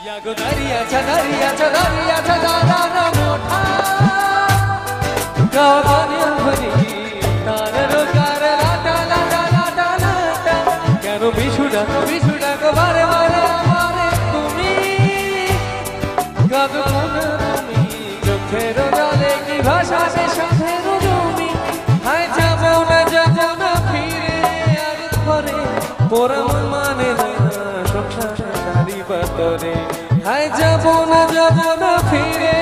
यागो दरियाचा दरियाचा दरियाचा दादा मोठा गावाने भरी ताररो कार लाटा लाटा लाटा लाटा केनो बिछुड़ा को बारे बारे আমারে তুমি গাদো কোনা তুমি চোখের জলে কি ভাষাতে সাথের জমি হায় যাবো না ফিরে আর ঘরে পোরা মানে না সংসারে তারি পাতরে হায় যাবো না ফিরে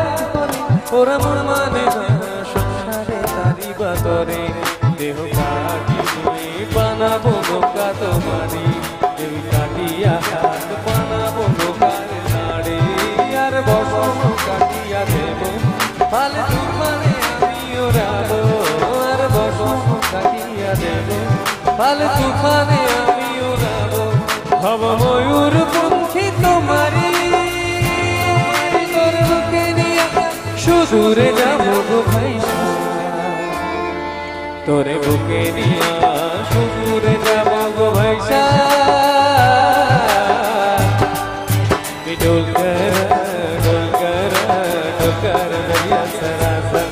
আর ঘরে পোরা মানে না সংসারে তারি পাতরে দেহ কাটি বানাবো নৌকা তোমারি দেহ কাটিয়া হাত বানাবো নৌকার নাড়ে আর বসন কাটিয়া দেব ফালে তুমারে আমি ওড়াবো আর বসন কাটিয়া দেব ফালে তুফানে আমি ওড়াবো হব ময়ূর পঙ্খী তোমারি তোর বুকে নিয়ে সুদূরে যাবো গো ভাইসা তোরে বুকে নিয়া সুদূরে যাবো গো ভাইসা डोल कर दरिया सरासर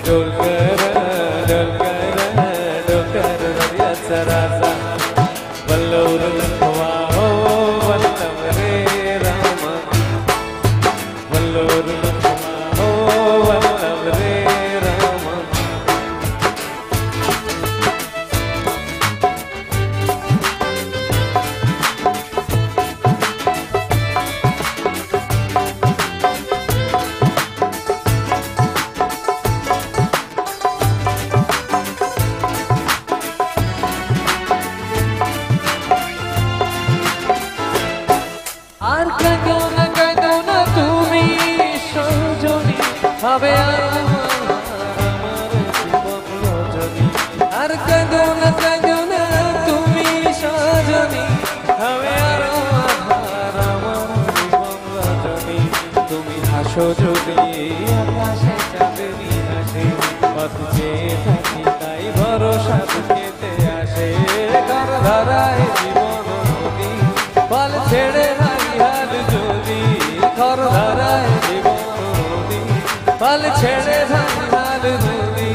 डोल कर दरिया सरासर बल्लौर लखवा हो वल्लभ रे राम बल्लौर लखवा हो वल्लभ रे राम আর কাঁদো না তুমি সজনী হবে আমার জীবন রজনী আর কাঁদো না তুমি সজনী হবে আমার জীবন রজনী তুমি হাসো যদি আকাশে চাঁদনি হাসে পথ চেয়ে থাকি তাই ভরসা বুকেতে আসে কার ধারায় জীবন নদী ফল ছেড়ে খর ধারায় জীবন নদী ফল ছেড়ে ধার নদী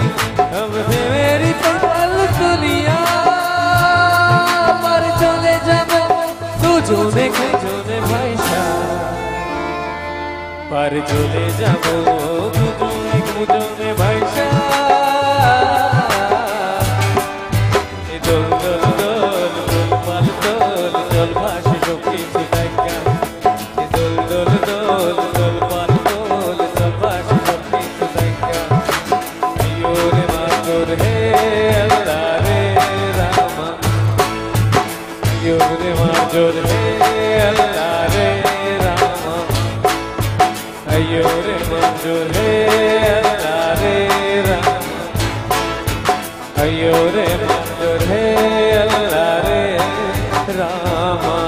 अब मेरी पल तुलिया पर चले जाबो দুজনে ভাইসা पर चले जाबो দুজনে ভাইসা দোল দোল দোল পাল দোল জল ভাসে সখী সুদাইকা Major hey Allah re Rama ayo re major hey Allah re Rama ayo re major hey Allah re Rama